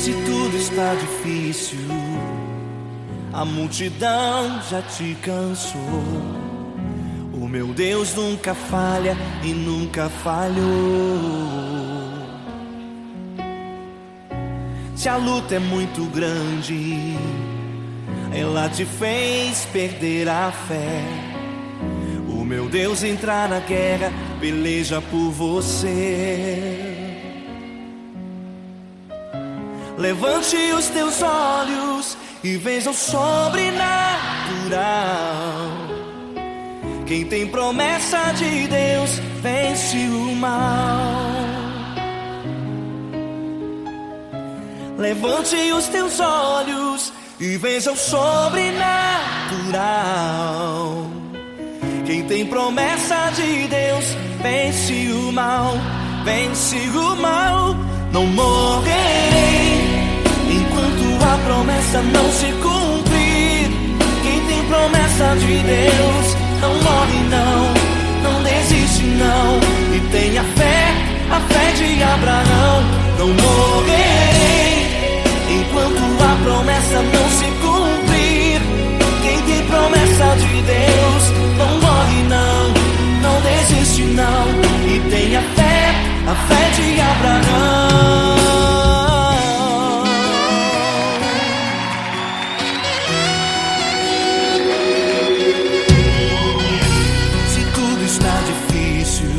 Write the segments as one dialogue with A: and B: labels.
A: Se tudo está difícil, a multidão já te cansou. O meu Deus nunca falha e nunca falhou. Se a luta é muito grande, ela te fez perder a fé. O meu Deus entra na guerra, peleja por você. Levante os teus olhos e veja o sobrenatural. Quem tem promessa de Deus vence o mal. Levante os teus olhos e veja o sobrenatural. Quem tem promessa de Deus vence o mal, vence o mal. Não morrerei enquanto a promessa não se cumprir. Quem tem promessa de Deus não morre não, não desiste não. E tenha fé, a fé de Abraão. Não morrerei enquanto a promessa não se cumprir. Quem tem promessa de Deus não morre não, não desiste não. E tenha fé, a fé de Abraão. Se tudo está difícil,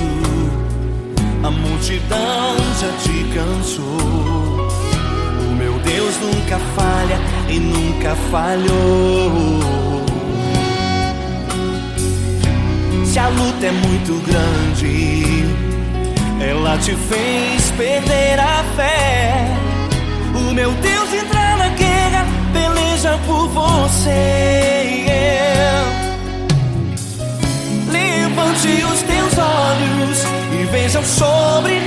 A: a multidão já te cansou. Deus nunca falha e nunca falhou. Se a luta é muito grande, ela te fez perder a fé. O meu Deus entra na guerra, peleja por você. Levante os teus olhos e veja o sobrenatural.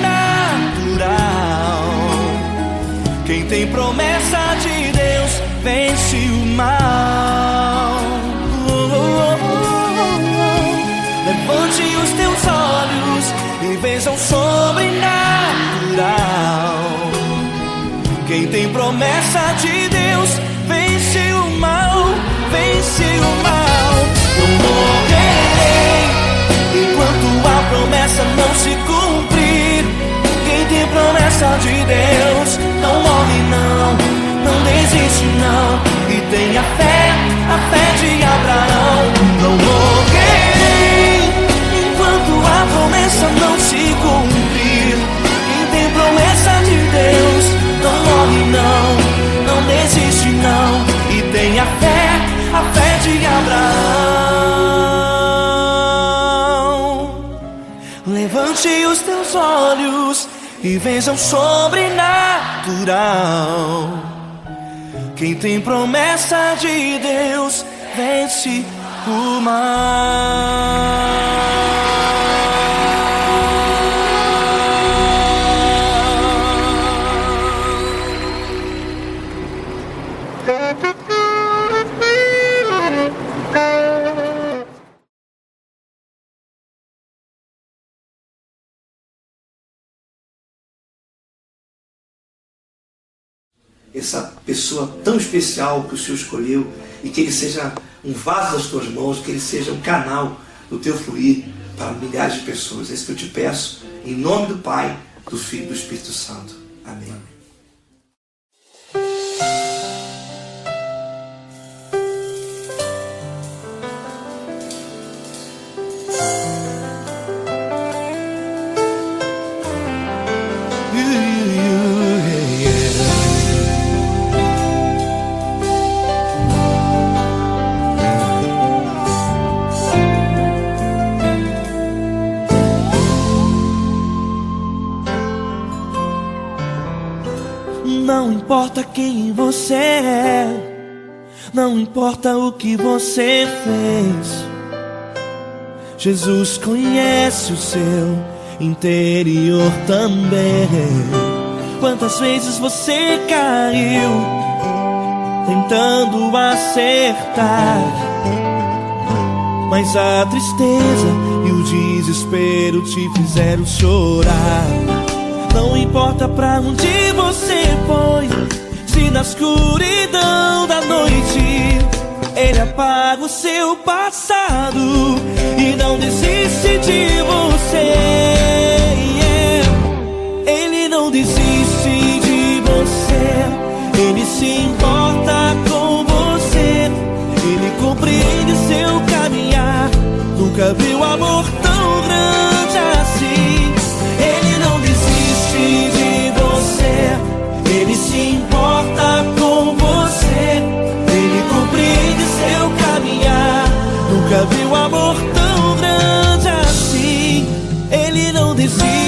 A: Quem tem promessa de Deus vence o mal. Levante os teus olhos e veja o sobrenatural. Quem tem promessa de Deus vence o mal, vence o mal. Não morrerei enquanto a promessa não se cumprir. Quem tem promessa de Deus não morre não, não desiste não. E tenha fé, a fé de Abraão. Não morrerei enquanto a promessa não se cumprir. Quem tem promessa de Deus não morre não, não desiste não. E tenha fé, a fé de Abraão. Levante os teus olhos e veja o sobrenatural. Quem tem promessa de Deus vence o mal.
B: Essa pessoa tão especial que o Senhor escolheu, e que ele seja um vaso das tuas mãos, que ele seja um canal do teu fluir para milhares de pessoas. É isso que eu te peço, em nome do Pai, do Filho e do Espírito Santo. Amém.
A: Não importa quem você é, não importa o que você fez, Jesus conhece o seu interior também. Quantas vezes você caiu tentando acertar, mas a tristeza e o desespero te fizeram chorar. Não importa pra onde você foi, na escuridão da noite Ele apaga o seu passado e não desiste de você. Ele não desiste de você. Ele se importa com você. Ele compreende seu caminhar. Nunca viu amor tão grande assim. Ele não desiste de você. Ele se importa com você. Ele compreende seu caminhar. Nunca viu amor tão grande assim. Ele não desiste.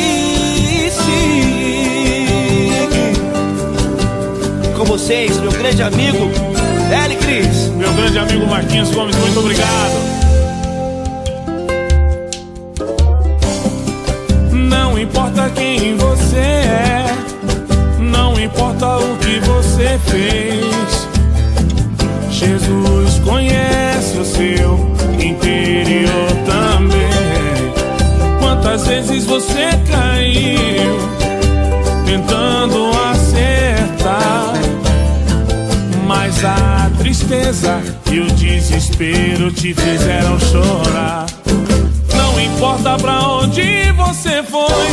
A: Com vocês, meu grande amigo L. Cris.
C: Meu grande amigo Marquinhos Gomes, muito obrigado. Não importa quem você é, não importa o que você fez, Jesus conhece o seu interior também. Quantas vezes você caiu tentando acertar, mas a tristeza e o desespero te fizeram chorar. Não importa pra onde você foi,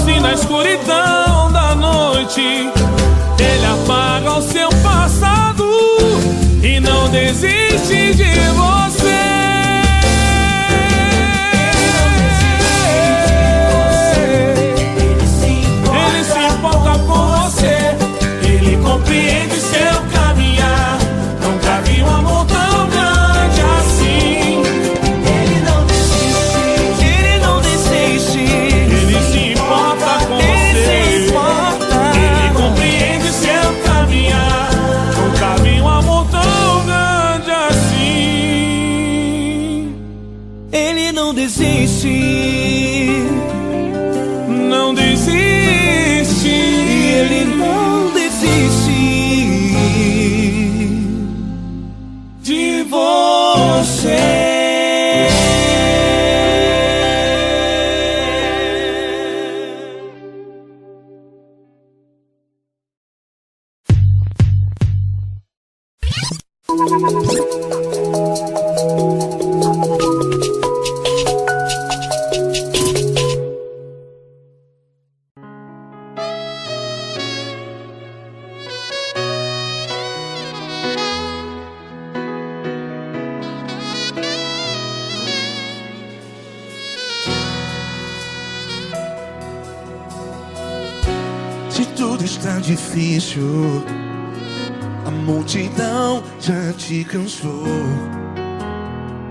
C: se na escuridão da noite Ele apaga o seu passado e não desiste de você. Ele se importa com você. Ele compreende seu caminhar. Nunca vi um amor tão grande assim.
A: Ele não desiste. Ele não desiste.
C: Ele se importa com você. Ele compreende seu caminhar. Nunca vi um amor tão grande assim.
A: Ele não desiste.
C: Não desiste.
A: Ele não desiste de você.
B: Se tudo está difícil, a multidão já te cansou.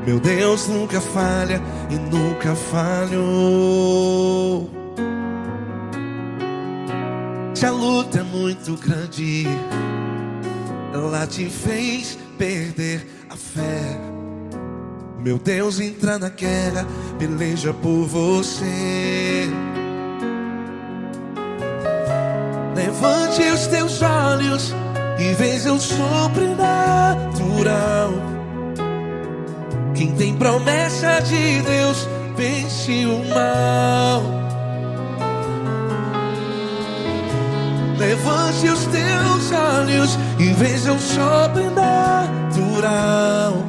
B: Meu Deus nunca falha e nunca falhou. Se a luta é muito grande, ela te fez perder a fé. Meu Deus entra na guerra, peleja por você. Levante os teus olhos e veja o sobrenatural. Quem tem promessa de Deus vence o mal. Levante os teus olhos e veja o sobrenatural.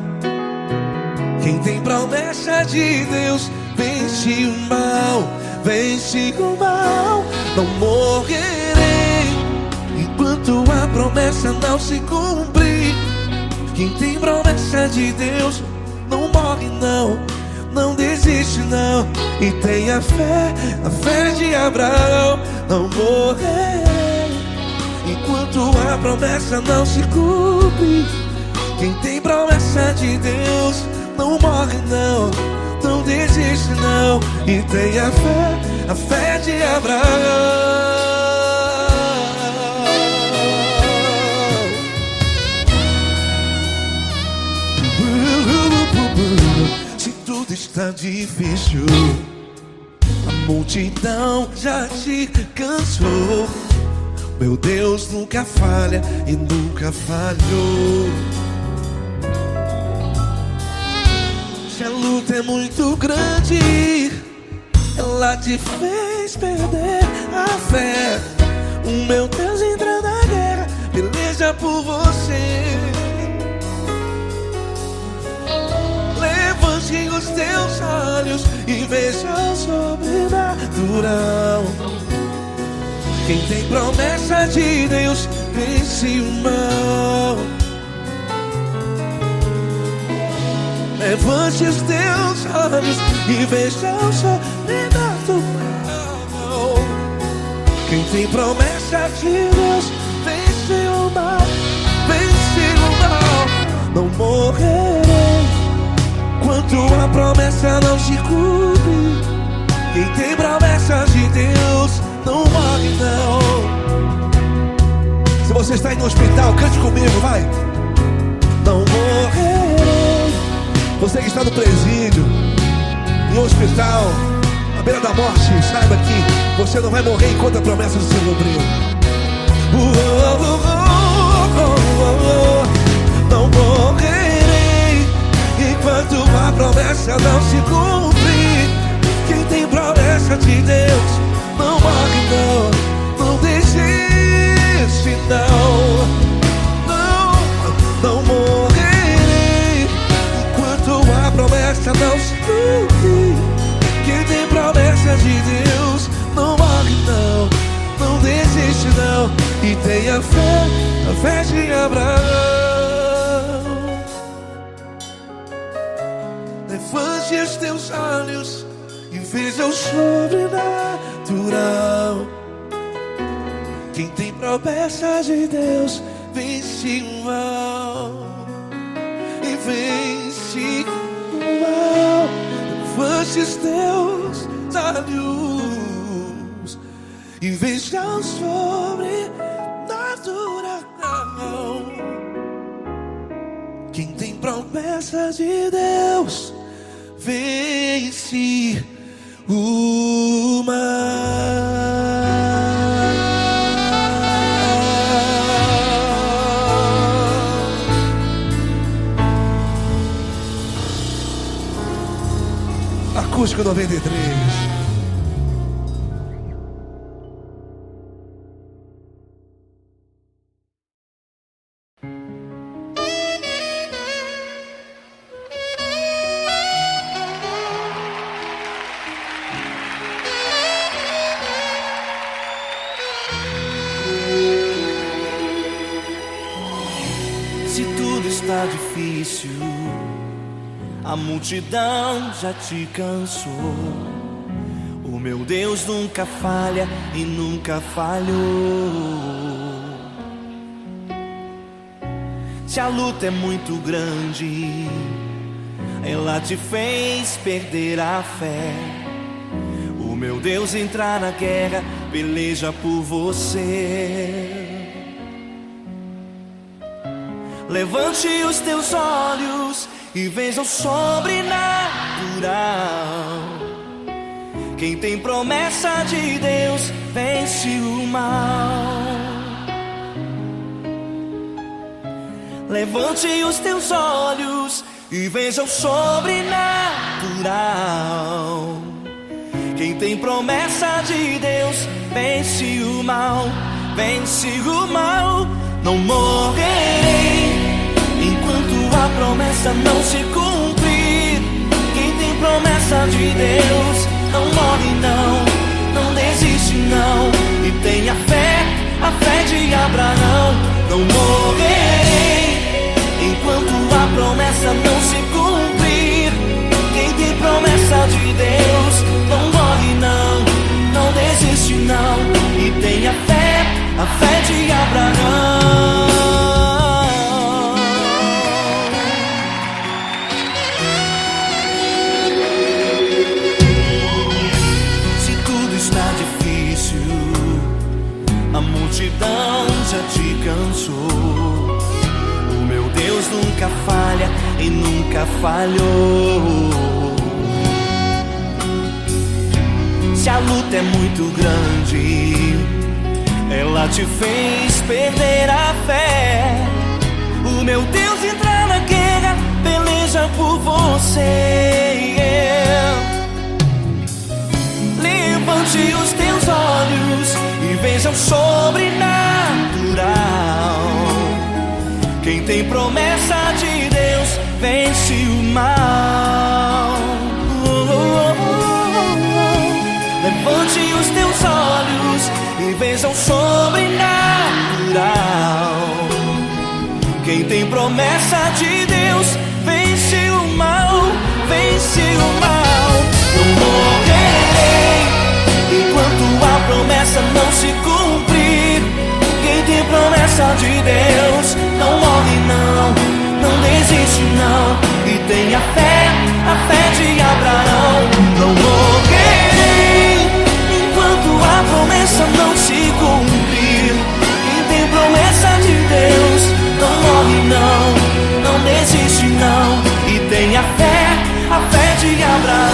B: Quem tem promessa de Deus vence o mal. Vence o mal. Não morrerei enquanto a promessa não se cumprir. Quem tem promessa de Deus não morre não, não desiste não. E tem a fé de Abraão. Não morrerei enquanto a promessa não se cumpre. Quem tem promessa de Deus não morre não, não desiste não. E tem a fé de Abraão. Se tudo está difícil, a multidão já te cansou. Meu Deus nunca falha e nunca falhou. Se a luta é muito grande, ela te fez perder a fé. O meu Deus entra na guerra, peleja
A: por você. Levante os teus olhos e veja o sobrenatural. Quem tem promessa de Deus vence o mal. Levante os teus olhos e veja o sobrenatural. Quem tem promessa de Deus vence o mal, vence o mal. Não morrerei enquanto a promessa não se cumpre. Quem tem promessa de Deus não morre não. Se você está aí no hospital, cante comigo, vai. Não morrerei. Você que está no presídio, em um hospital, à beira da morte, saiba que você não vai morrer enquanto a promessa não se cumprir. Não morrerei enquanto a promessa não se cumprir. Quem tem promessa de Deus não morre não. Não desiste não. Não morrerei enquanto a promessa não se cumprir. Quem tem promessa de Deus não morre não. Não desiste não. E tenha fé, a fé de Abraão. Levante os teus olhos e veja o sobrenatural. Quem tem promessa de Deus vence o mal. E vence o mal. Levante os teus olhos e veja o sobrenatural. Quem tem promessa de Deus vence o mal. Acústico 93.
B: Se tudo está difícil, a multidão já te cansou. O meu Deus nunca falha e nunca falhou. Se a luta é muito grande, ela te fez perder a fé. O meu Deus entra na guerra, peleja por você. Levante os teus olhos e veja o sobrenatural. Quem tem promessa de Deus vence o mal. Levante os teus olhos e veja o sobrenatural. Quem tem promessa de Deus vence o mal, vence o mal. Não morrerei enquanto a promessa não se cumprir. Quem tem promessa de Deus não morre não, não desiste não. E tenha fé, a fé de Abraão. Não morrerei enquanto a promessa não se cumprir. Quem tem promessa de Deus não morre não, não desiste não. E tenha fé, a fé de Abraão. A multidão já te cansou. O meu Deus nunca falha e nunca falhou. Se a luta é muito grande, ela te fez perder a fé. O meu Deus entra na guerra, peleja por você. Levante os teus olhos e veja o sobrenatural.
A: tem promessa de Deus vence o mal. Levante os teus olhos e veja o sobrenatural. Quem tem promessa de Deus vence o mal, vence o mal. Não morrerei enquanto a promessa não se cumprir. Quem tem promessa de Deus não morre não, não desiste não. E tenha fé, a fé de Abraão. Não morrerei enquanto a promessa não se cumprir. Quem tem promessa de Deus não morre não, não desiste não. E tenha fé, a fé de Abraão.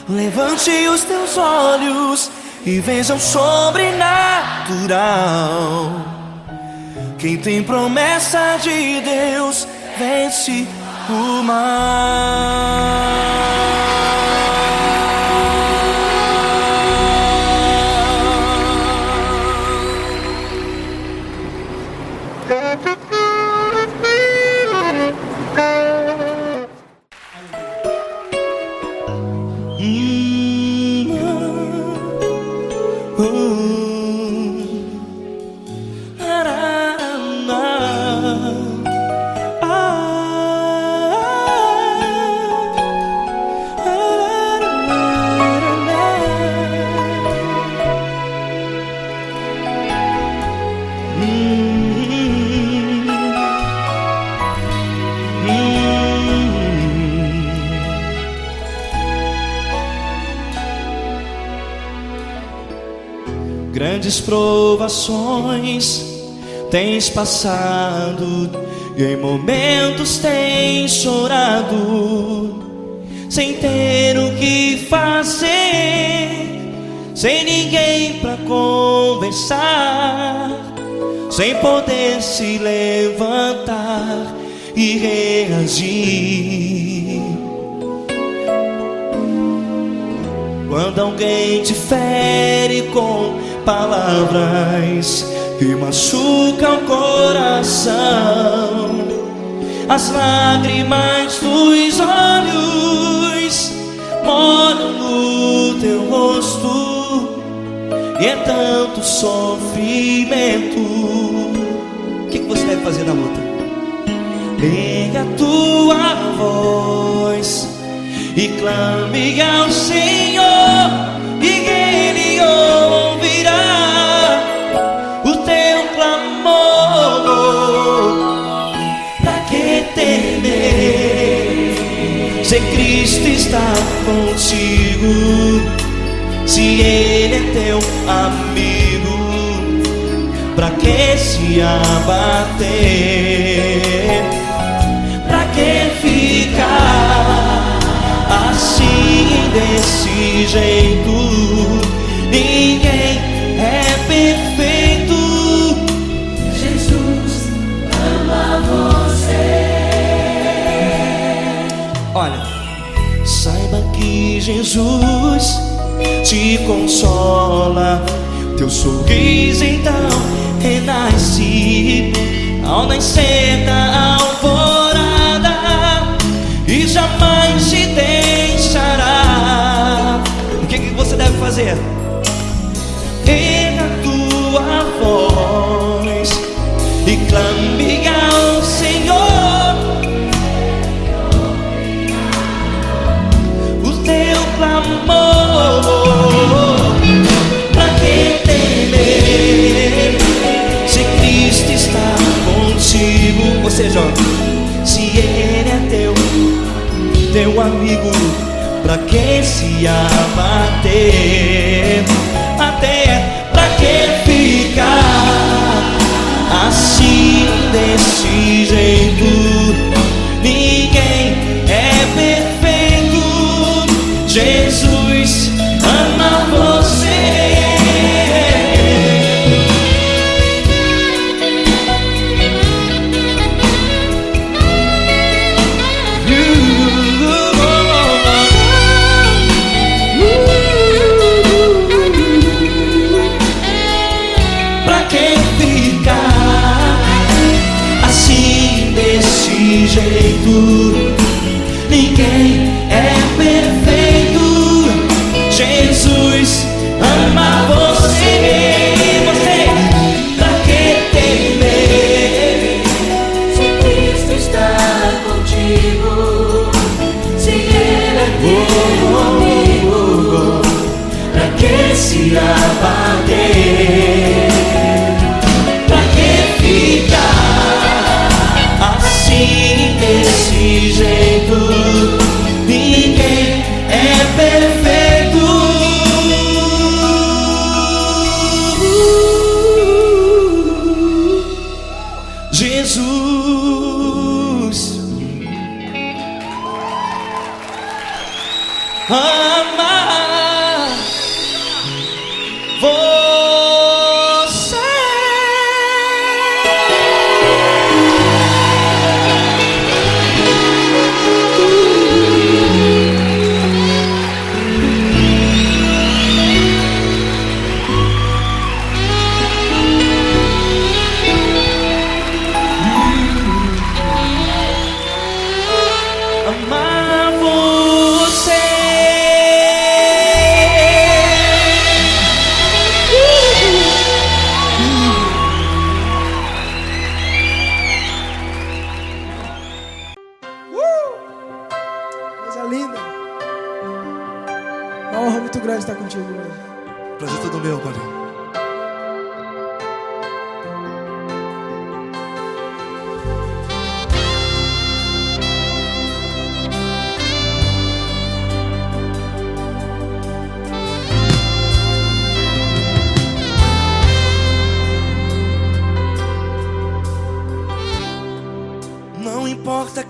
A: Levante os teus olhos e veja o sobrenatural. Quem tem promessa de Deus vence o mal. Grandes provações tens passado e em momentos tens chorado, sem ter o que fazer, sem ninguém pra conversar, sem poder se levantar e reagir. Quando alguém te fere com palavras que machucam o coração, as lágrimas dos olhos moram no teu rosto, e é tanto sofrimento. O que você deve fazer na luta? Erga a tua voz e clame ao Senhor, e Ele ouvirá o teu clamor. Pra que temer, se Cristo está contigo, se Ele é teu amigo? Pra que se abater? Pra que ficar assim, desse jeito? Ninguém é perfeito. Jesus ama você. Olha, saiba que Jesus te consola, teu sorriso então renasce ao nascer da alvorada, e jamais te deixará. O que você deve fazer? Erga a tua voz e clame ao Senhor, o teu clamor. Pra que temer, se Cristo está contigo? Ou seja, se Ele é teu amigo, pra que se abater? Até pra que ficar assim, desse jeito? Ninguém é perfeito. Jesus ama você.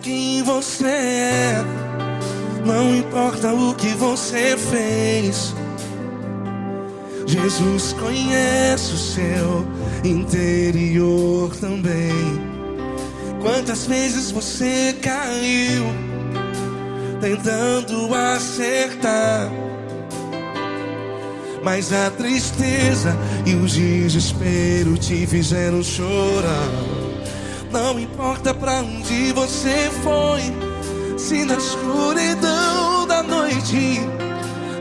A: quem você é, não importa o que você fez. Jesus conhece o seu interior também. Quantas vezes você caiu tentando acertar, mas a tristeza e o desespero te fizeram chorar. Não importa pra onde você foi, se na escuridão da noite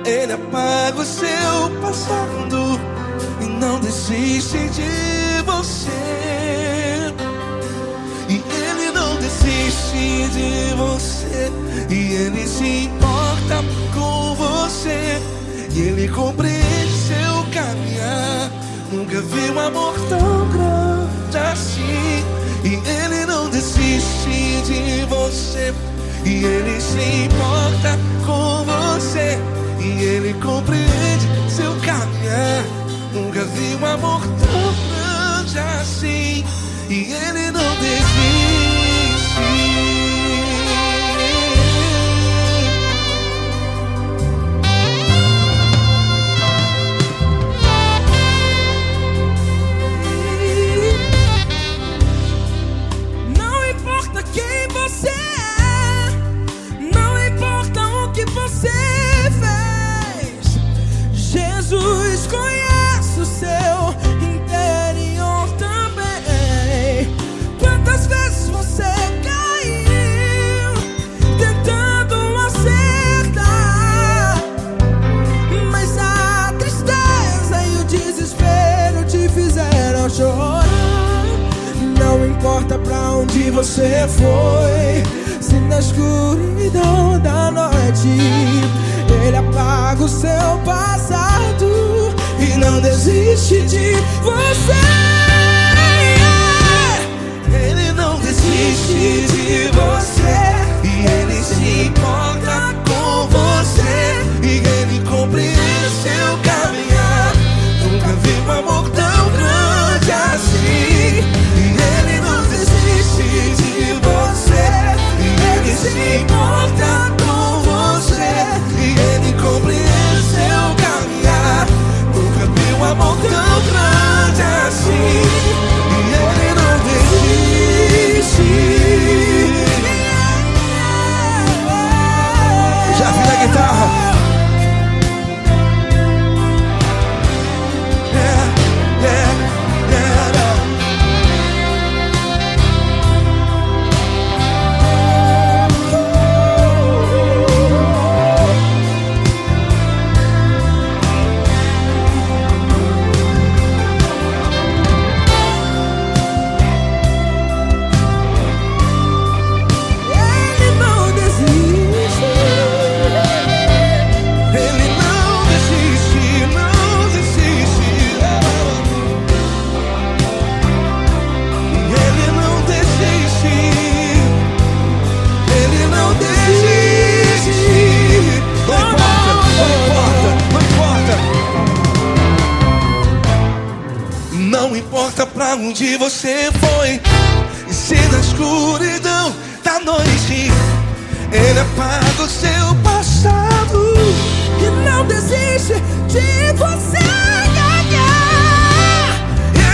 A: Ele apaga o seu passado e não desiste de você. E Ele não desiste de você, e Ele se importa com você, e Ele compreende seu caminhar. Nunca vi um amor tão grande assim. E Ele não desiste de você, e Ele se importa com você, e Ele compreende seu caminhar. Nunca vi um amor tão grande assim. E Ele não desiste.
C: Não importa quem você é, não importa o que você fez, Jesus conhece o seu interior também. Quantas vezes você caiu tentando acertar, mas a tristeza e o desespero te fizeram chorar. Não importa pra onde você foi, se na escuridão da noite Ele apaga o seu passado e não desiste de você.
A: Ele não desiste de você, e Ele se importa com você, e Ele compreende seu caminhar. Nunca vi um amor tão grande assim. E Ele não desiste de você, e Ele se importa com você, e Ele compreende seu caminhar. Nunca vi um amor tão grande assim. E Ele não desiste. Já vi na guitarra. Não importa pra onde você foi, e se na escuridão da noite Ele apaga o seu passado
C: E não desiste de você.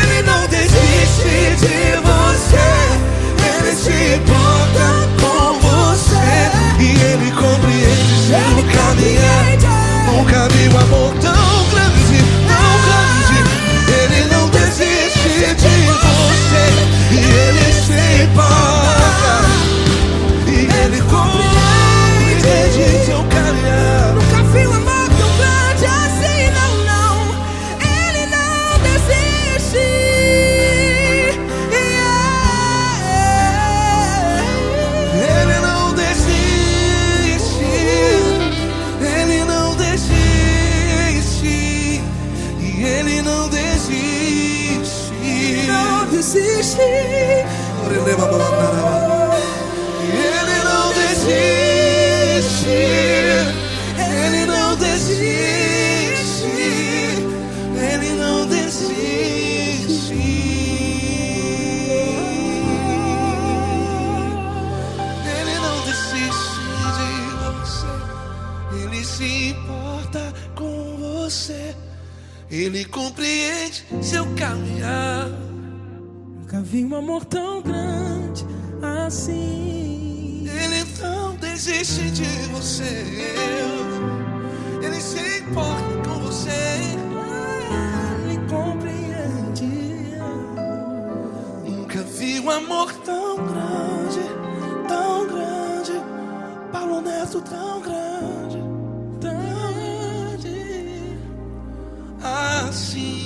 A: Ele não desiste de você, Ele se importa com você, e Ele compreende seu caminhar. Nunca vi um amor tão grande, tão grande. Ele não desiste de você, e Ele se importa, e Ele compreende seu caminhar.
C: Nunca vi um amor tão grande assim, não, não. Ele não desiste.
A: Ele não desiste. Ele não desiste. E Ele não desiste.
C: Não desiste.
A: Ele não desiste. Ele não desiste. Ele não desiste. compreende seu caminhar.
C: Nunca vi um amor tão grande assim.
A: Ele não desiste de você, ele se importa com você.
C: Ele compreende.
A: Nunca vi um amor tão grande, tão grande. Paulo Neto tão grande,
C: Tão grande.
A: assim.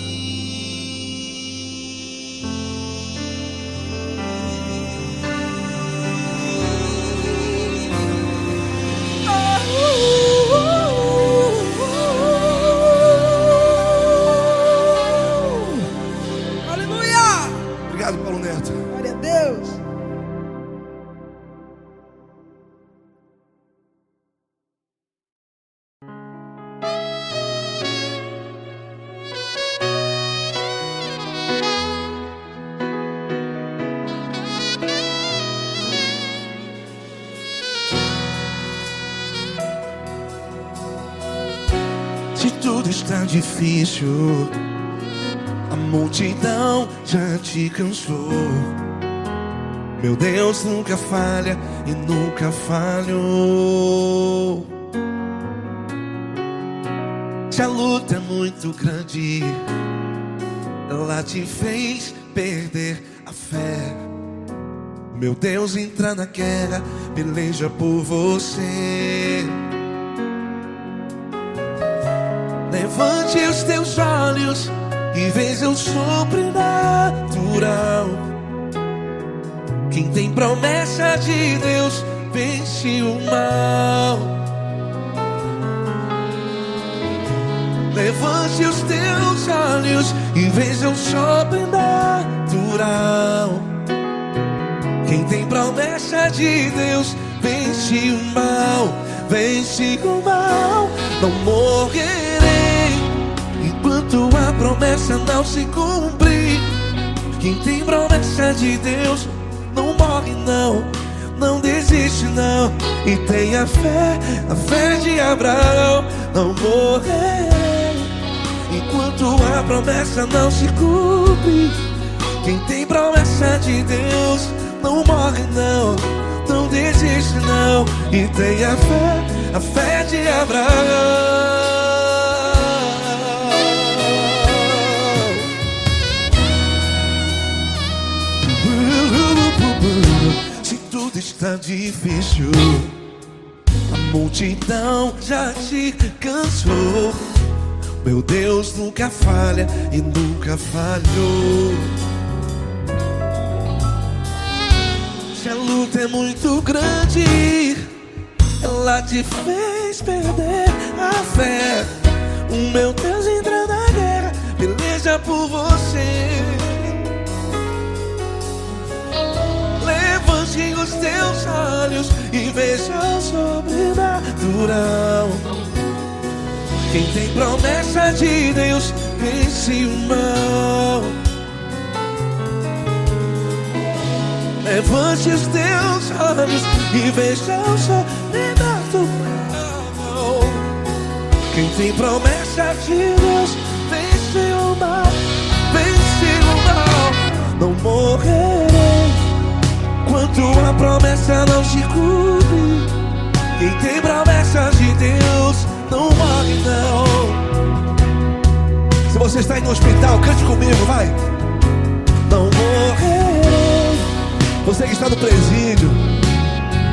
C: Aleluia!
B: Obrigado, Paulo Neto.
C: Glória a Deus.
A: Se tudo está difícil, a multidão já te cansou. Meu Deus nunca falha e nunca falhou. Se a luta é muito grande, ela te fez perder a fé. Meu Deus entra na guerra, peleja por você. Levante os teus olhos e veja o sobrenatural. Quem tem promessa de Deus vence o mal. Levante os teus olhos e veja o sobrenatural. Quem tem promessa de Deus vence o mal. Vence o mal. Não morrerei enquanto a promessa não se cumprir. Quem tem promessa de Deus não morre não, não desiste não. E tenha fé, a fé de Abraão. Não morrerei enquanto a promessa não se cumpre. Quem tem promessa de Deus não morre não, não desiste não. E tenha fé, a fé de Abraão. Se tudo está difícil, a multidão já te cansou. Meu Deus nunca falha e nunca falhou. Se a luta é muito grande, ela te fez perder a fé. O meu Deus entra na guerra, peleja por você. Levante os teus olhos e veja o sobrenatural. Quem tem promessa de Deus vence o mal. Levante os teus olhos e veja o sobrenatural. Quem tem promessa de Deus vence o mal. Vence o mal. Não morrerei enquanto a promessa não se cumpre. Quem tem promessa de Deus não morre não. Se você está aí no hospital, cante comigo, vai. Não morrerei. Você que está no presídio,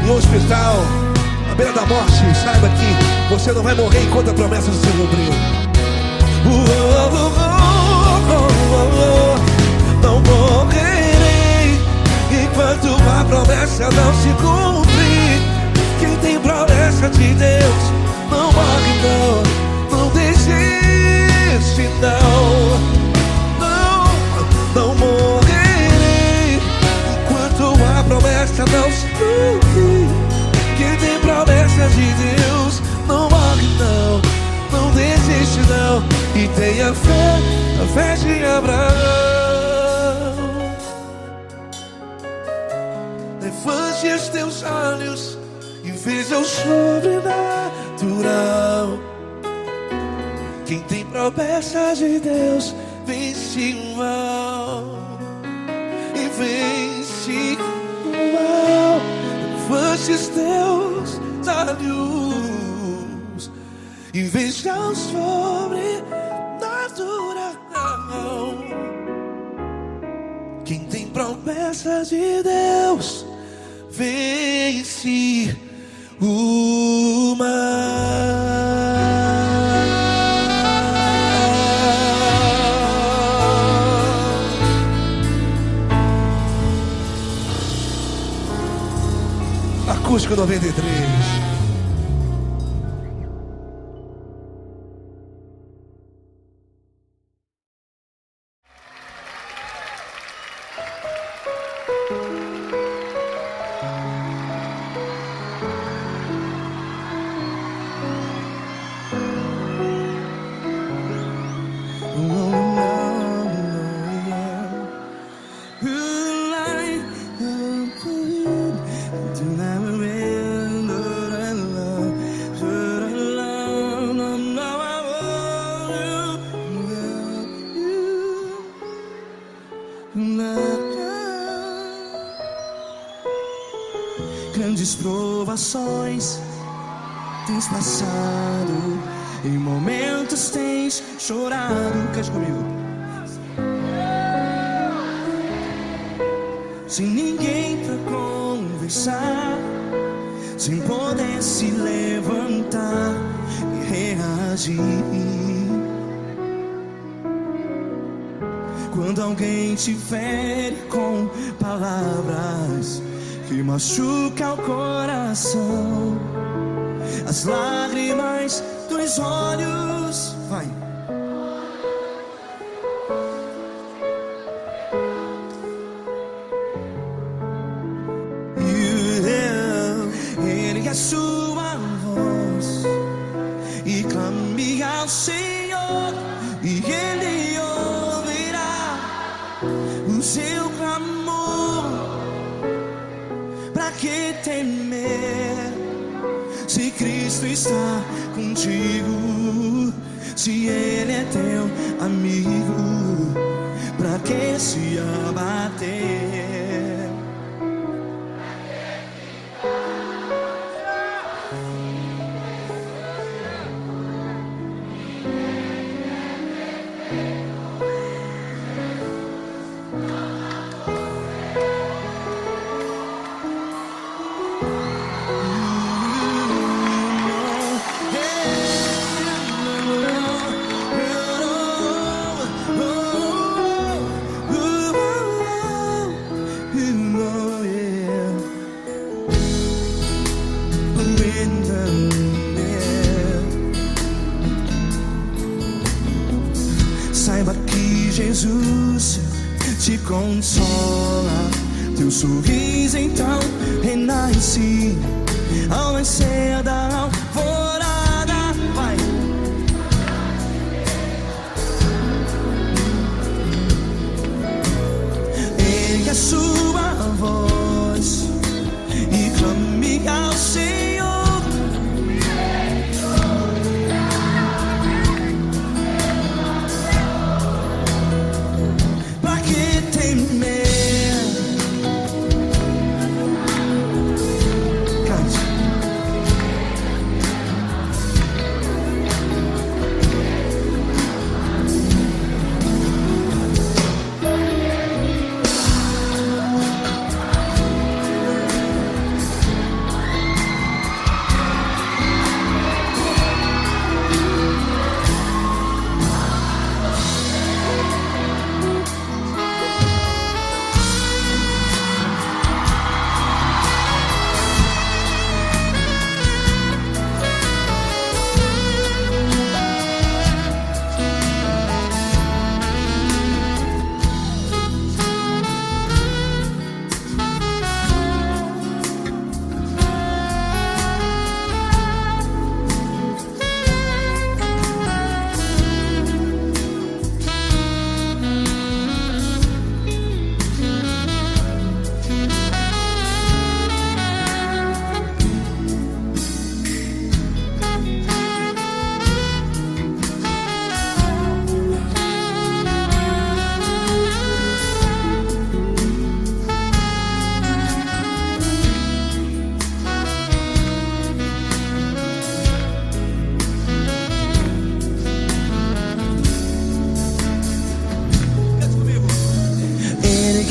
A: no hospital, à beira da morte, saiba que você não vai morrer enquanto a promessa não se cumpriu. Não morrerei enquanto a promessa não se cumprir. Quem tem promessa de Deus não morre não, não desiste não. Não morrerei enquanto a promessa não se cumprir. Quem tem promessa de Deus não morre não, não desiste não. E tenha fé, a fé de Abraão. Levante os teus olhos e veja o sobrenatural. Quem tem promessa de Deus vence o mal, e vence o mal. Levante os teus olhos e veja o sobrenatural. Quem tem promessa de Deus vence o mal. Acústico 93. Grandes provações tens passado, em momentos tens chorado. Cante comigo. Sem ninguém pra conversar, sem poder se levantar e reagir. Quando alguém te fere com palavras que machuca o coração, as lágrimas dos olhos, vai. Ergue a sua voz e clame ao Senhor, e Ele ouvirá o seu clamor. Pra que temer, se Cristo está contigo? Se Ele é teu amigo, pra que se abater? Saiba que Jesus te consola, teu sorriso então renasce ao nascer da alvorada. Vai. Ergue a sua voz e clame ao Senhor.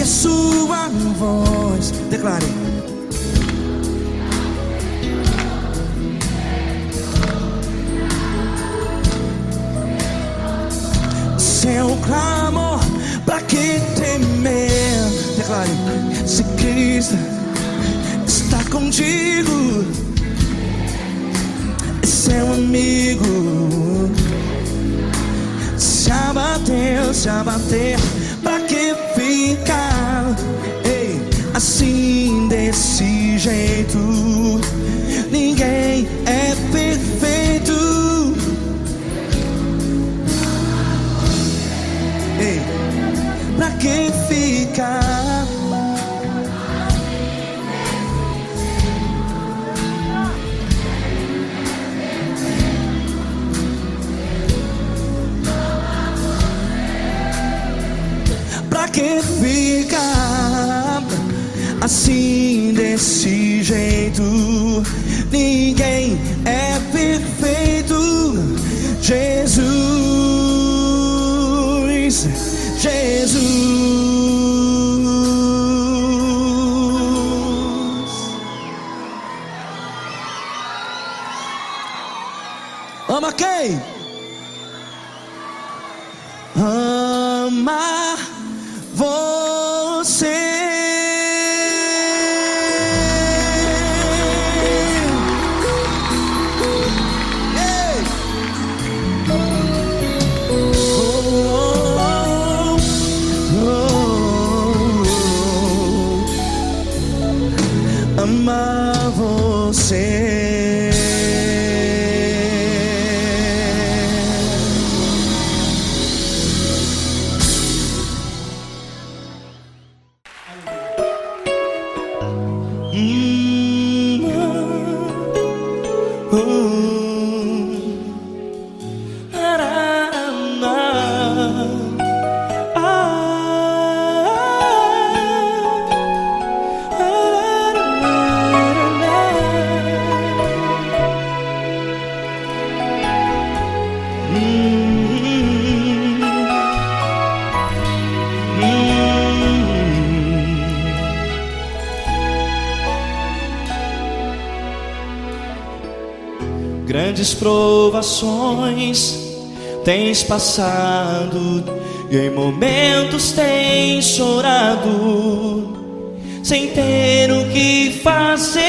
C: sua voz. Declare. Seu clamor, pra que temer? Declare. Se Cristo está contigo, é seu amigo. Se abater, pra que ficar? Ei, assim desse jeito, ninguém é perfeito. Ei, pra que ficar? Pra que ficar assim desse jeito? Ninguém é perfeito. Jesus. Ama quem? Ama você. Amar você.
A: Grandes provações tens passado, e em momentos tens chorado, sem ter o que fazer,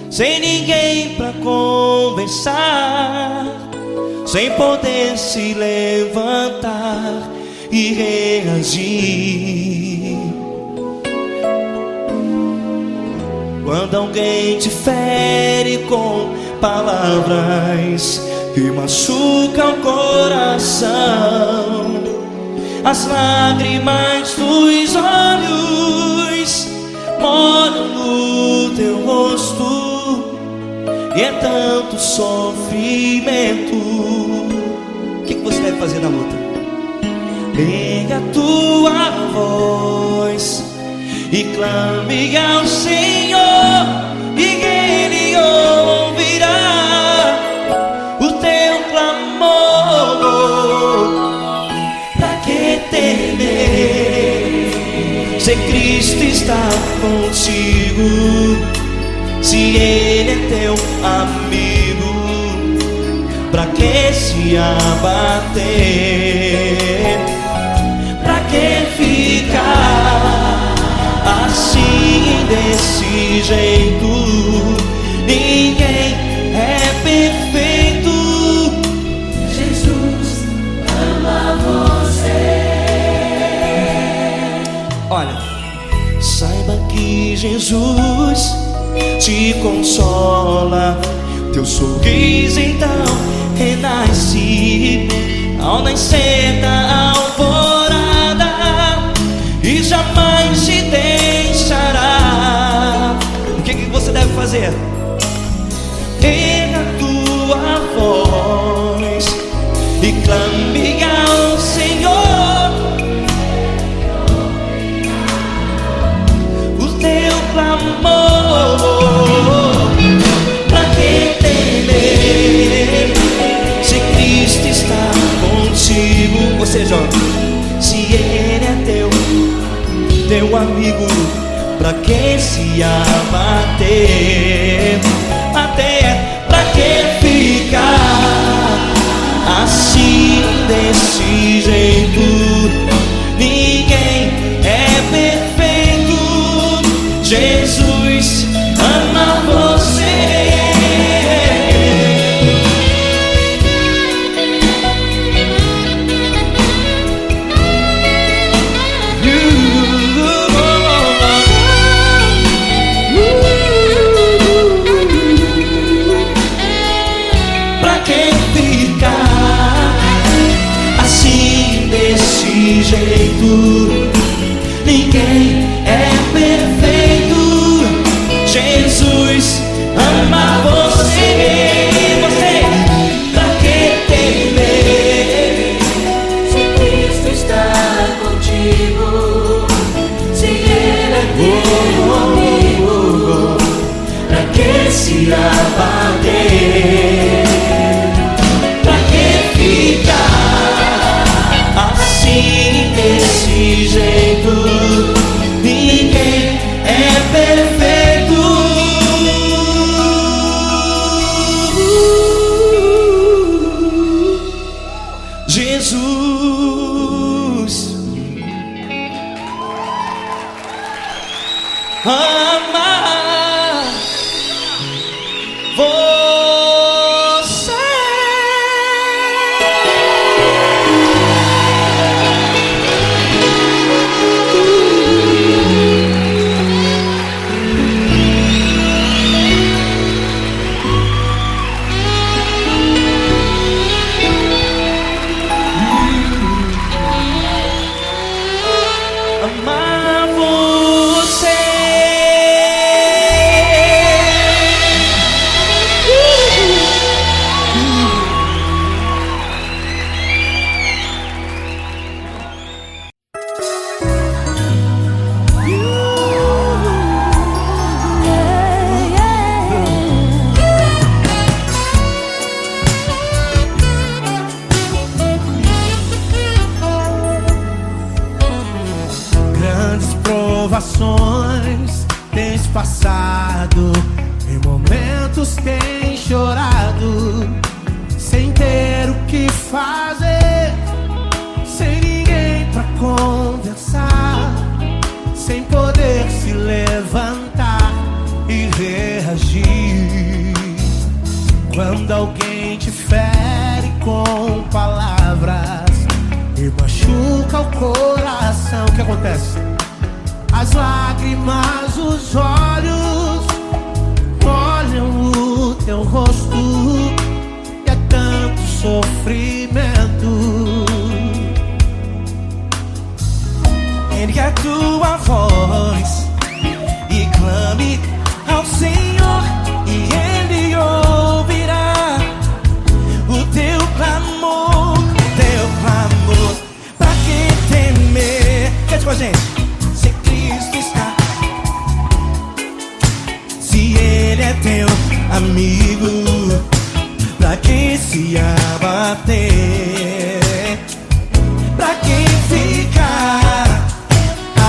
A: sem ninguém pra conversar, sem poder se levantar e reagir. Quando alguém te fere com palavras que machucam o coração, as lágrimas dos olhos molham no teu rosto, e é tanto sofrimento. O que você deve fazer na luta? Erga a tua voz e clame ao Senhor, e Ele ouvirá o teu clamor. Pra que temer, se Cristo está contigo, se Ele é teu amigo? Pra que se abater? Pra que ficar assim desse jeito? Ninguém é perfeito.
D: Jesus ama você.
A: Olha, saiba que Jesus te consola, teu sorriso então renasce ao nascer da alvorada, e jamais te deixará. O que você deve fazer? Erga a tua voz e clame ao Senhor, o teu clamor. Pra que temer, se Cristo está contigo? Você, jovem, se Ele é teu teu amigo, pra que se abater? Até pra que ficar assim desse jeito? Ninguém é perfeito. Jesus ama você. Pra que ficar assim desse jeito? Ninguém é perfeito. Jesus ama você. Você, pra que temer?
D: Se Cristo está contigo, se Ele é teu amigo, pra que se abater?
A: Pra que ficar assim desse jeito? Ninguém é perfeito. Jesus ama você. Amar você.
C: Grandes provações tens passado, em momentos tens chorado, sem ter o que fazer, sem ninguém pra conversar, sem poder se levantar e reagir. Quando alguém te fere com palavras e machuca o coração, o que acontece? As lágrimas, os olhos olham o teu rosto, e é tanto sofrimento.
A: Ergue a tua voz e clame ao Senhor, e Ele ouvirá o teu clamor, teu clamor. Pra que temer? Cante com a gente. Se Cristo está, se Ele é teu amigo, pra que se abater? Pra que ficar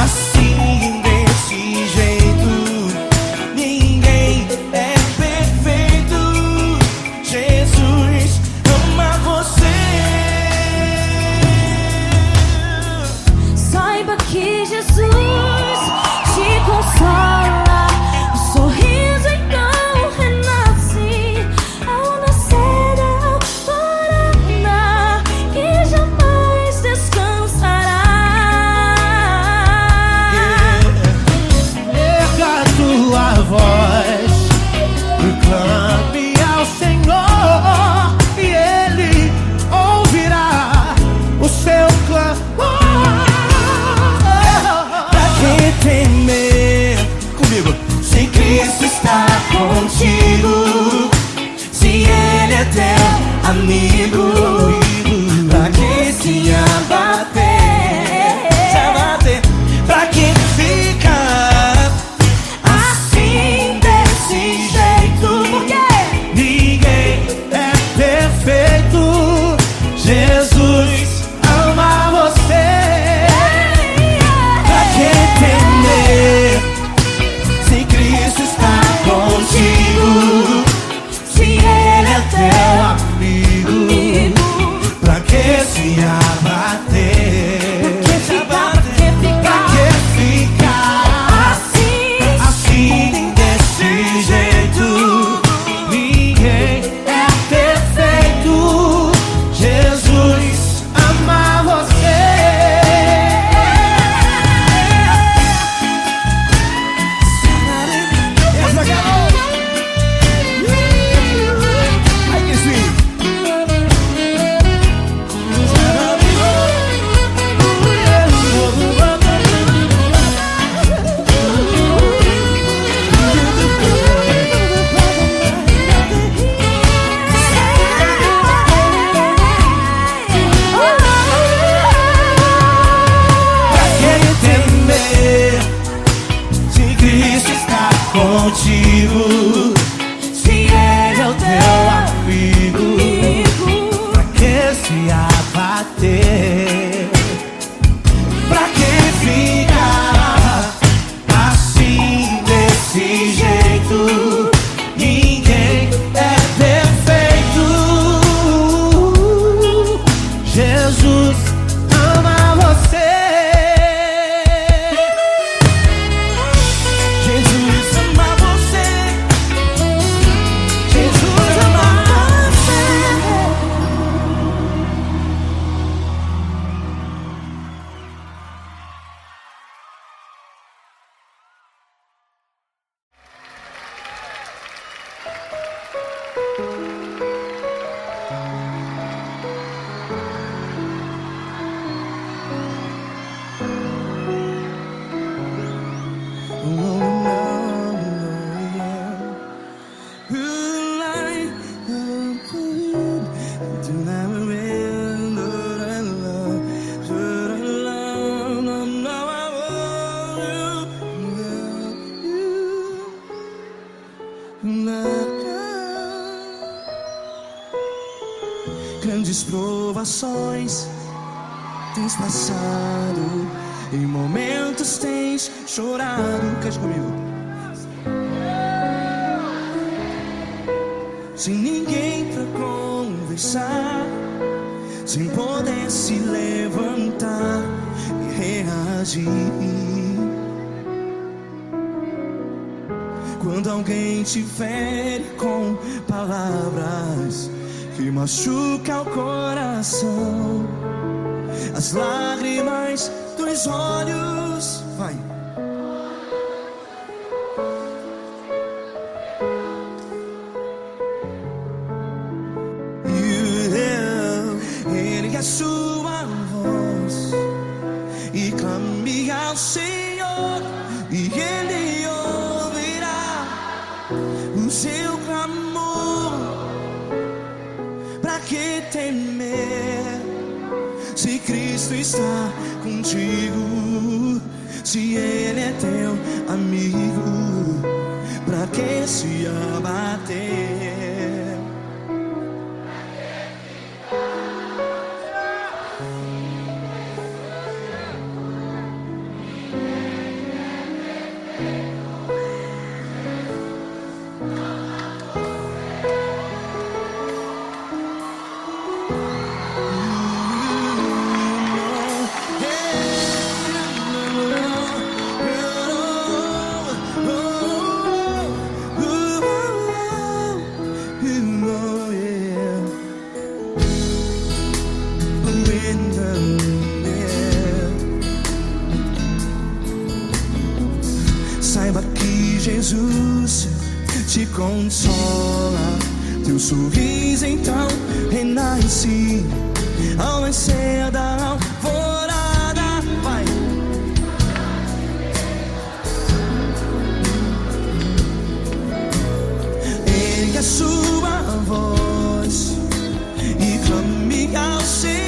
A: assim desse jeito? Ninguém é perfeito. Jesus ama você.
D: Saiba que Jesus te consola, o sorriso então renasce ao nascer da alvorada, que jamais descansará.
C: Erga a tua voz, proclame ao Senhor, e Ele ouvirá o seu clamor.
A: vezes provações tens passado, em momentos tens chorado. Cante comigo. Sem ninguém pra conversar, sem poder se levantar e reagir. Quando alguém te fere com palavras que machucam o coração, as lágrimas dos olhos, vai. Ergue a sua voz e clame ao Senhor, e Ele ouvirá o seu clamor. Pra que temer, se Cristo está contigo? Se Ele é teu amigo, pra que se abater? Saiba que Jesus te consola, teu sorriso então renasce ao nascer da alvorada. Vai. Ergue a sua voz e clame ao Senhor.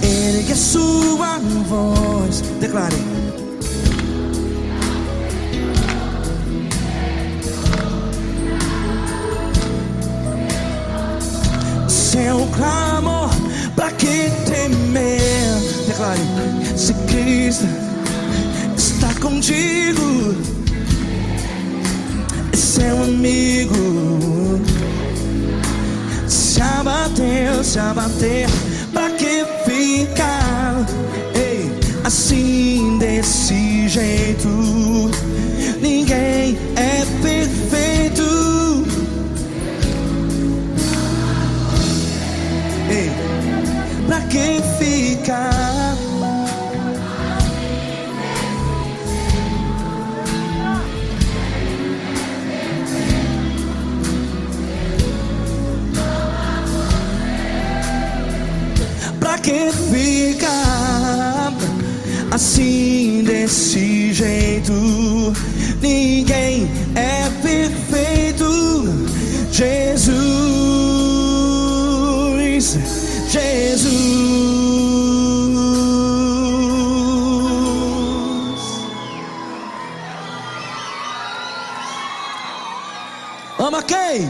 A: Ergue a sua voz, declare. Seu clamor, pra que temer? Declare. Se Cristo está contigo, é seu amigo. Se abater, pra que ficar, ei, assim desse jeito? Ninguém é perfeito. Ei, pra que ficar? Pra que ficar assim, desse jeito. Ninguém é perfeito. Jesus, Jesus. Ama quem?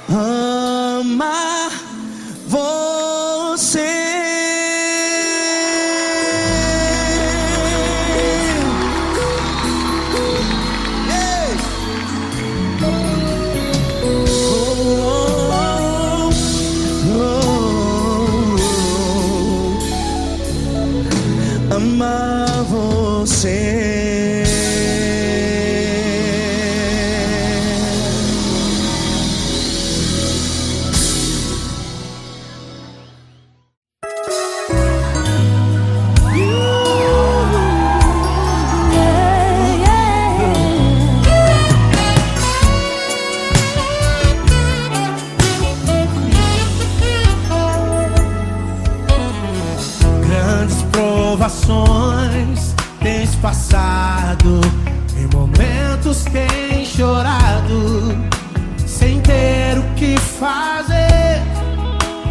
A: Ama você. Ei! Ama você.
C: Provações tens passado, em momentos tens chorado, sem ter o que fazer,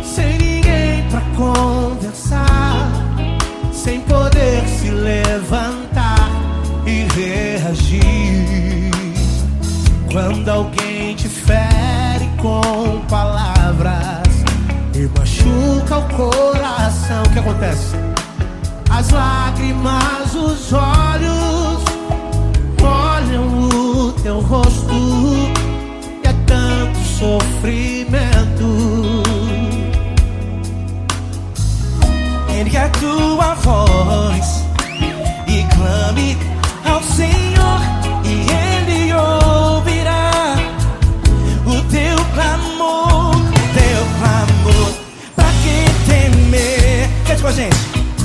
C: sem ninguém pra conversar, sem poder se levantar e reagir. Quando alguém te fere com palavras e machuca o coração, o que acontece? As lágrimas, os olhos molham o teu rosto, e é tanto sofrimento.
A: Ergue a tua voz e clame ao Senhor, e Ele ouvirá o teu clamor, teu clamor. Pra que temer? Cante com a gente.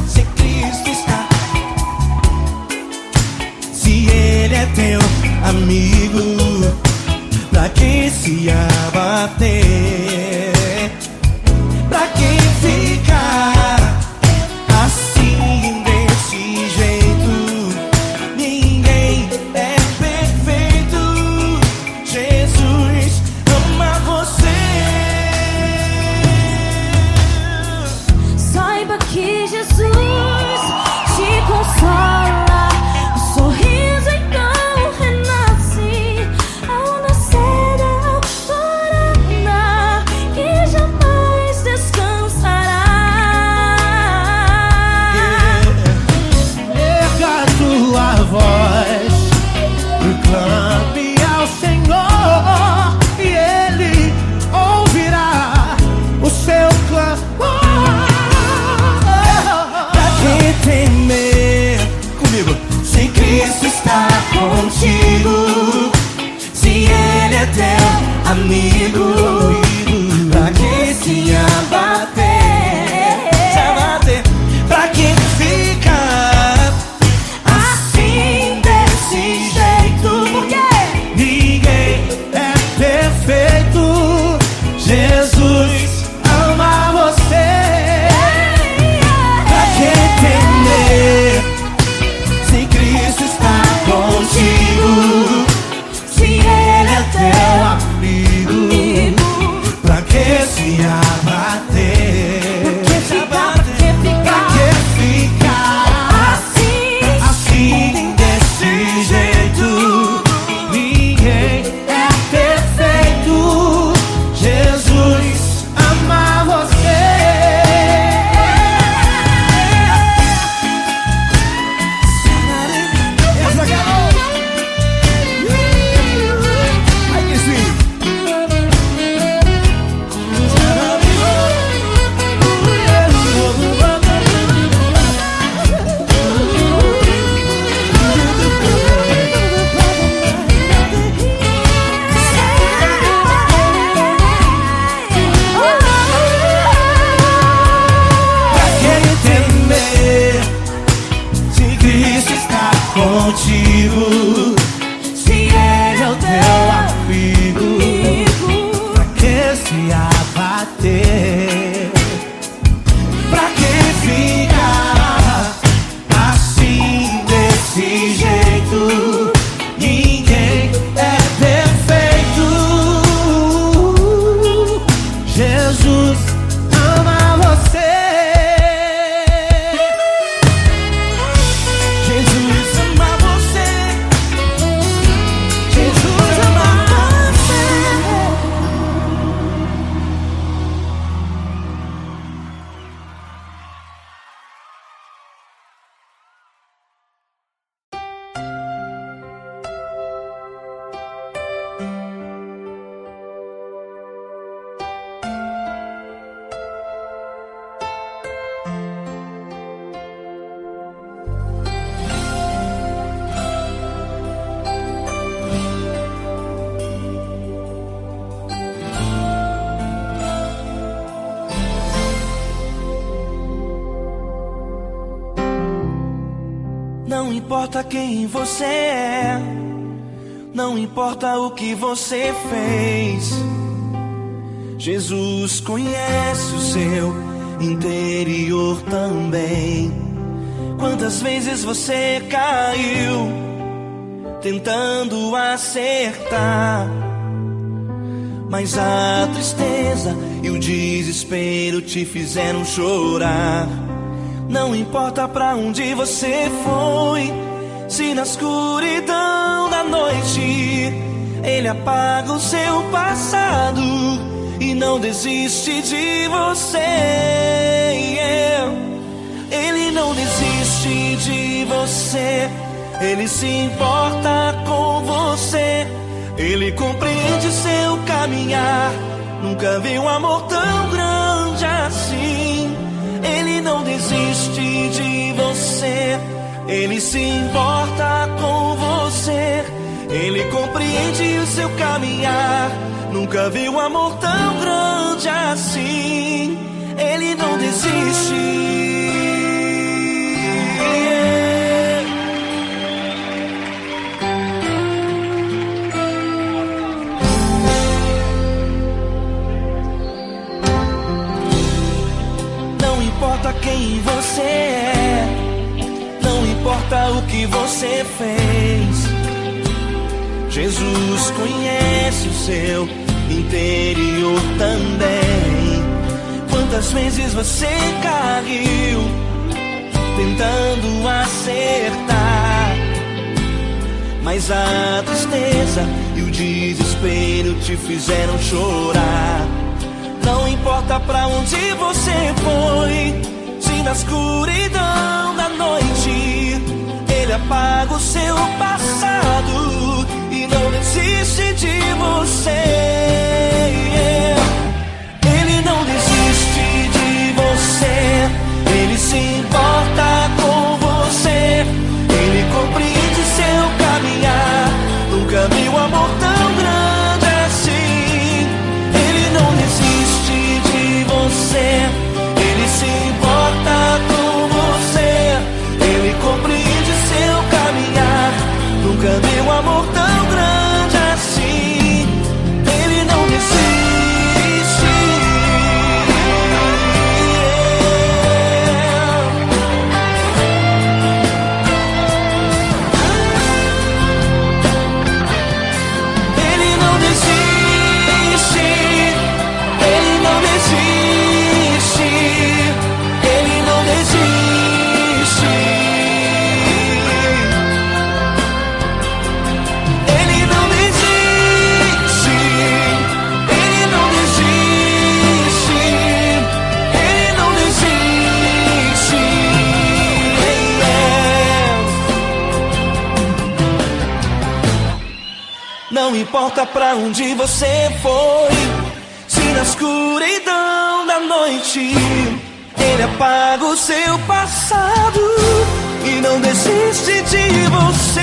A: Se Cristo está, se Ele é teu amigo, pra que se abater? Pra que ficar assim, desse jeito? Ninguém é perfeito. Jesus ama você.
D: Saiba que Jesus te consola, o sorriso então renasce ao nascer da alvorada, que jamais descansará.
C: Erga a tua voz, clame ao Senhor, e Ele ouvirá o seu clamor.
A: Pra que temer? Comigo. Se Cristo está contigo, se Ele é teu amigo, pra que se abater? Se abater. Pra que ficar assim, desse jeito? Por quê?
C: Ninguém é perfeito. Jesus ama você.
A: Pra que temer? Se Cristo está contigo, se Ele é teu amigo, pra que se abater? Pra que ficar assim, desse jeito?
C: Ninguém é perfeito. Jesus ama você.
A: Essa garota. Ai, que sim. Pra que temer? Se Cristo está contigo, se Ele é o teu amigo, pra que se abater? Pra que ficar importa quem você é, não importa o que você fez, Jesus conhece o seu interior também. Quantas vezes você caiu tentando acertar, mas a tristeza e o desespero te fizeram chorar. Não importa pra onde você foi, se na escuridão da noite Ele apaga o seu passado e não desiste de você. Ele não desiste de você, Ele se importa com você, Ele compreende seu caminhar. Nunca vi um amor tão grande assim. Ele não desiste de você, Ele se importa com você, Ele compreende o seu caminhar. Nunca vi um amor tão grande assim. Ele não desiste. Não importa quem você é, não importa o que você fez, Jesus conhece o seu interior também. Quantas vezes você caiu tentando acertar, mas a tristeza e o desespero te fizeram chorar. Não importa pra onde você foi, se na escuridão da noite Ele apaga o seu passado e não desiste de você. Ele não desiste de você, Ele se importa com você, Ele compreende seu caminhar. Nunca vi um amor tão grande assim. Ele não desiste de você, Ele se importa com você, Ele compreende seu caminhar. Nunca vi um amor tão grande assim. Ele não desiste. Ele não desiste. Ele não desiste. Ele não desiste. Ele não desiste. Ele não desiste. Ele não desiste. Não importa pra onde você foi, se na escuridão da noite Ele apaga o seu passado e não desiste de você.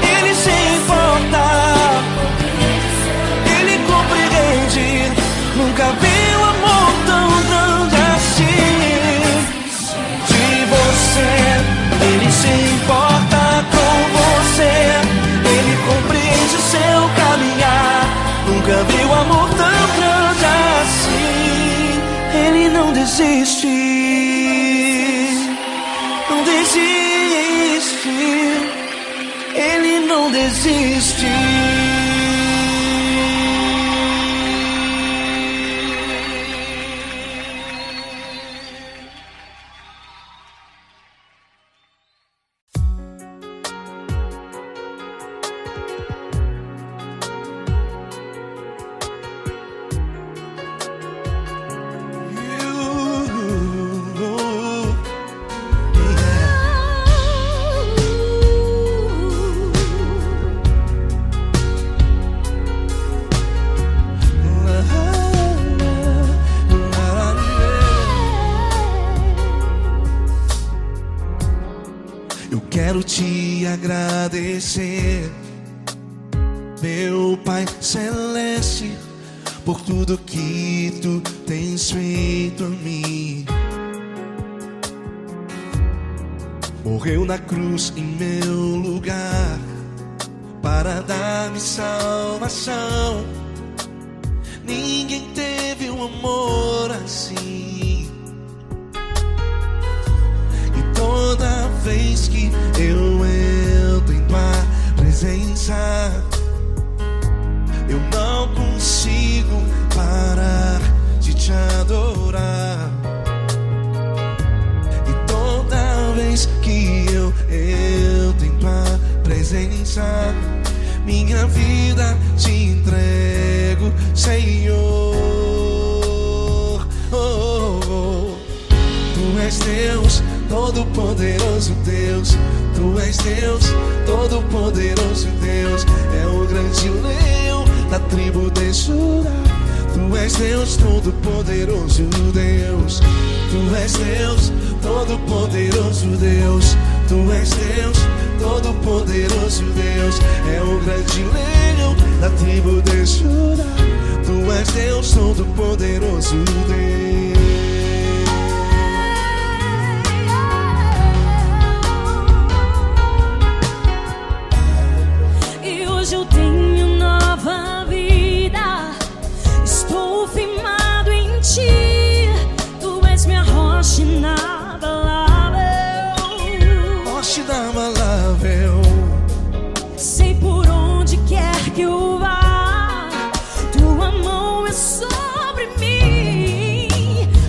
A: Ele se importa, Ele compreende. Nunca vi um amor tão grande assim. De você, Ele se importa com você, Ele compreende seu caminhar. Nunca vi um amor tão grande assim. Ele não desiste, não desiste. Ele não desiste. Eu quero te agradecer, meu Pai Celeste, por tudo que tu tens feito a mim. Morreu na cruz em meu lugar para dar-me salvação. Ninguém teve um amor assim. E toda vez que eu entro em tua presença, eu não consigo parar de te adorar. E toda vez que eu entro em tua presença, minha vida te entrego, Senhor. Tu és Deus, Todo-Poderoso Deus. Tu és Deus, Todo-Poderoso Deus. É o grande leão da tribo de Judá. Tu és Deus, Todo-Poderoso Deus. Tu és Deus, Todo-Poderoso Deus. Tu és Deus, Todo-Poderoso Deus. É o grande leão da tribo de Judá. Tu és Deus, Todo-Poderoso Deus.
D: E hoje eu tenho nova vida. Estou firmado em ti. Tu és minha rocha inabalável.
A: Rocha inabalável.
D: Sei por onde quer que eu vá, tua mão é sobre mim,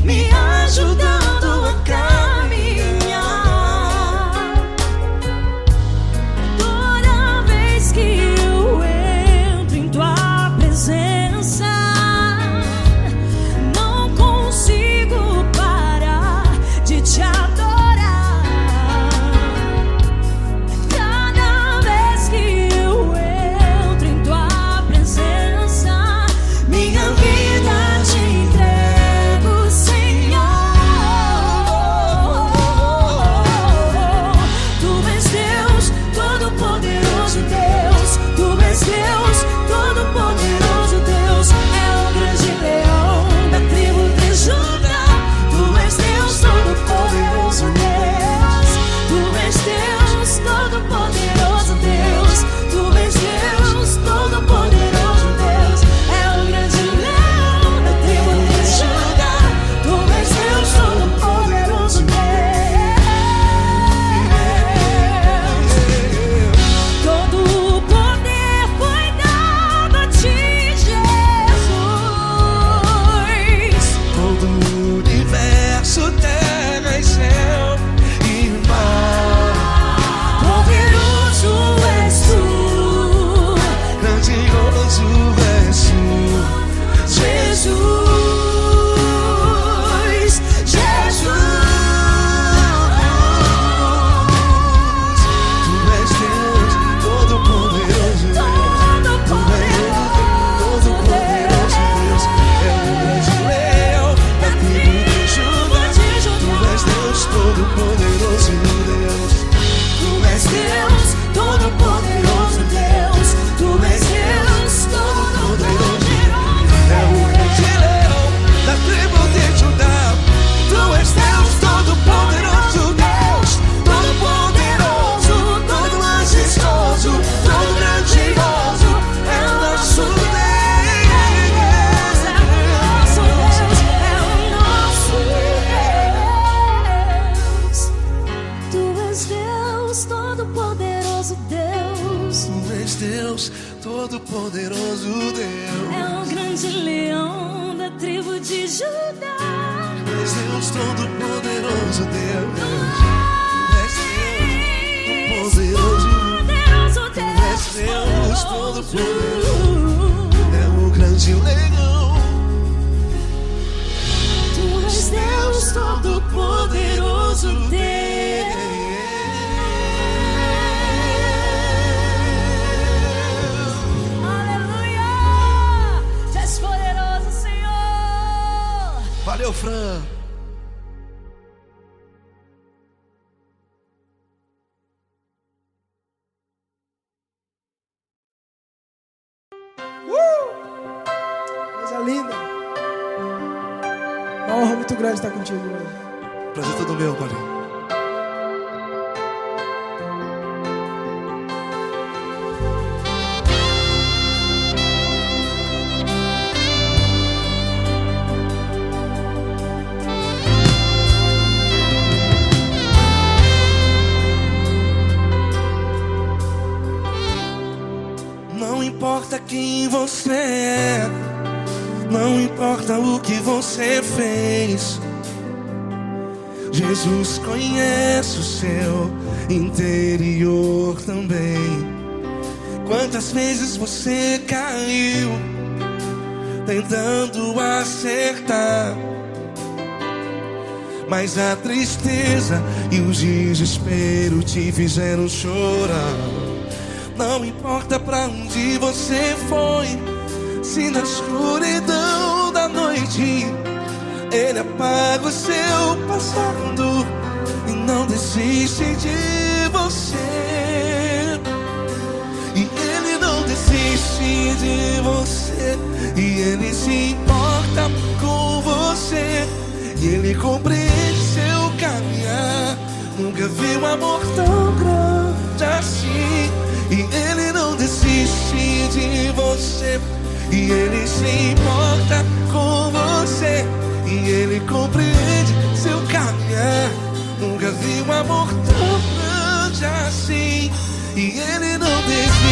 D: me ajudando a caminhar. Toda vez que eu entro em tua presença, não consigo parar de te adorar. Cada vez que eu entro em tua presença, minha vida te entrego, Senhor. Tu és Deus, Todo-Poderoso Deus. Tu és Deus, Todo-Poderoso Deus. É o grande leão da tribo de Judá. Tu és Deus, Todo-Poderoso Deus. Tu és Deus, Todo-Poderoso Deus. Tu és Deus, Todo-Poderoso Deus. É o grande leão da tribo de Judá. Tu és Deus, Todo-Poderoso Deus. Todo o poder foi dado a ti, Jesus.
A: Todo o universo, terra e céu e mar.
D: Poderoso és tu,
A: Grandioso és tu,
D: Jesus. Jesus.
A: Tu és Deus, Todo-Poderoso Deus. Tu és Todo-Poderoso Deus. É o grande leão da tribo de Judá. Tu és Deus, Todo-Poderoso Deus.
D: Tu és Deus, Todo-Poderoso Deus. Tu és Deus, Todo-Poderoso.
A: É o grande leão da tribo de Judá. Tu és Deus, Todo-Poderoso Deus. Todo-Poderoso, todo majestoso, todo grandioso. É o nosso Deus.
D: É o nosso Deus, é o nosso Deus. Tu és Deus, Todo-Poderoso Deus.
A: Tu és Deus, Todo-Poderoso Deus.
D: É o grande leão da tribo de Judá.
A: Tu és Deus, Todo-Poderoso Deus. Tu és Deus, Todo-Poderoso.
D: Poderoso
A: Tu és Deus,
D: Deus.
A: Todo-Poderoso. É o grande leão.
D: Tu és Deus, Todo-Poderoso Deus. Aleluia! Tu és poderoso, Senhor.
A: Valeu, Fran.
C: linda. Uma honra muito grande estar contigo hoje.
B: Prazer todo meu, Paulinho.
A: Não importa quem você é, não importa o que você fez, Jesus conhece o seu interior também. Quantas vezes você caiu tentando acertar, mas a tristeza e o desespero te fizeram chorar. Não importa pra onde você foi, se na escuridão da noite Ele apaga o seu passado e não desiste de você. E Ele não desiste de você, e Ele se importa com você, e Ele compreende seu caminhar. Nunca vi um amor tão grande assim. E Ele não desiste de você, e Ele se importa com você, e Ele compreende seu caminhar. Nunca vi um amor tão grande assim. E Ele não desiste.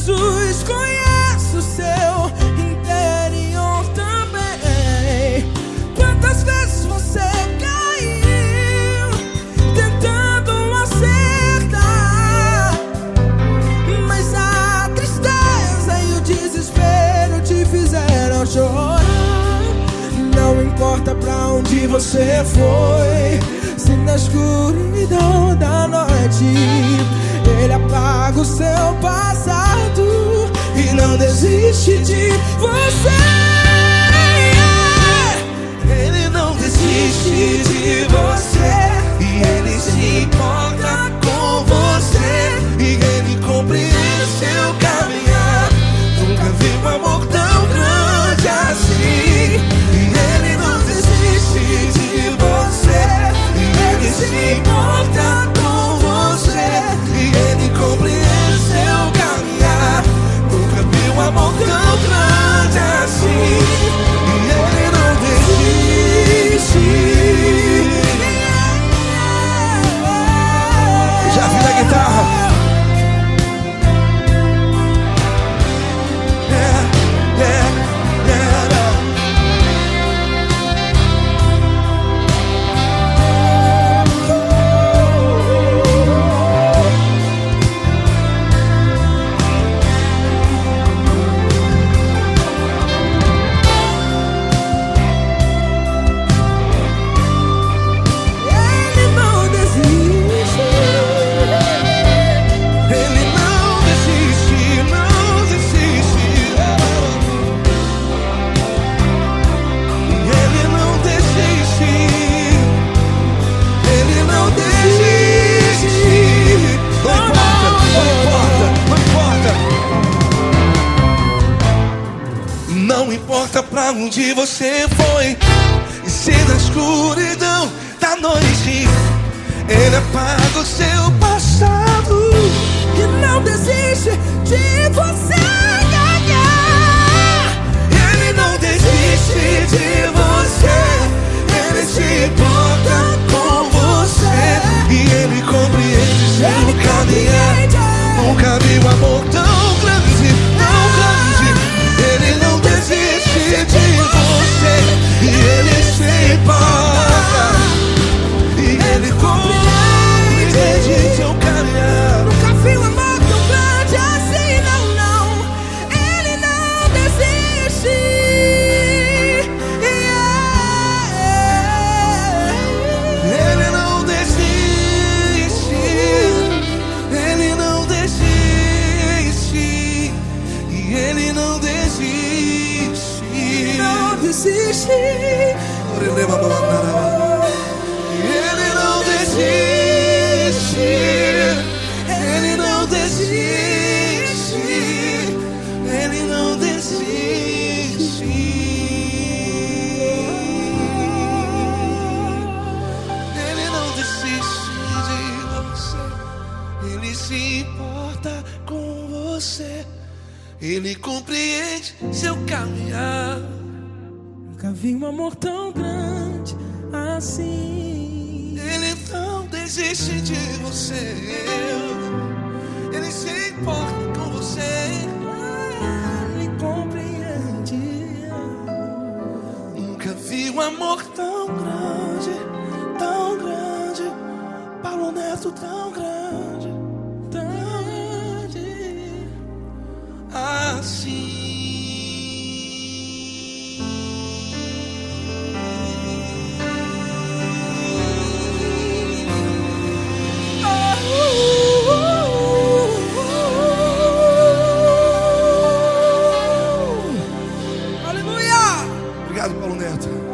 C: Jesus conhece o seu interior também. Quantas vezes você caiu tentando acertar, mas a tristeza e o desespero te fizeram chorar. Não importa pra onde você foi, se na escuridão da noite Ele apaga o seu passado e não desiste de você.
A: Ele não desiste de você, e Ele se importa com você, e Ele compreende seu caminhar. Nunca vi um amor tão grande assim. E Ele não desiste de você, e Ele se importa com você, e Ele compreende seu caminhar. Nunca vi um amor tão grande assim. E Ele não desiste.
B: Já vi na guitarra.
A: Não importa pra onde você foi, e se na escuridão da noite Ele apaga o seu passado
C: E não desiste de você.
A: Ele não desiste de você, Ele se importa com você, e Ele compreende seu caminhar. Nunca vi um amor tão grande, tão grande. Ele não desiste de você, e Ele se importa, e Ele compreende seu caminhar.
C: Nunca vi um amor tão grande assim, não, não.
A: e Ele não desiste.
C: Não desiste.
A: Ele não desiste. Ele não desiste. Ele não desiste. Ele não desiste de você. Ele se importa com você. Ele compreende seu caminhar.
C: Nunca vi um amor tão grande assim.
A: Ele não desiste de você. Ele se importa com você.
C: Ele compreende.
A: Nunca vi um amor tão grande, tão grande. Paulo Neto tão grande,
C: Grande.
A: assim.
C: Aleluia!
A: Obrigado, Paulo Neto.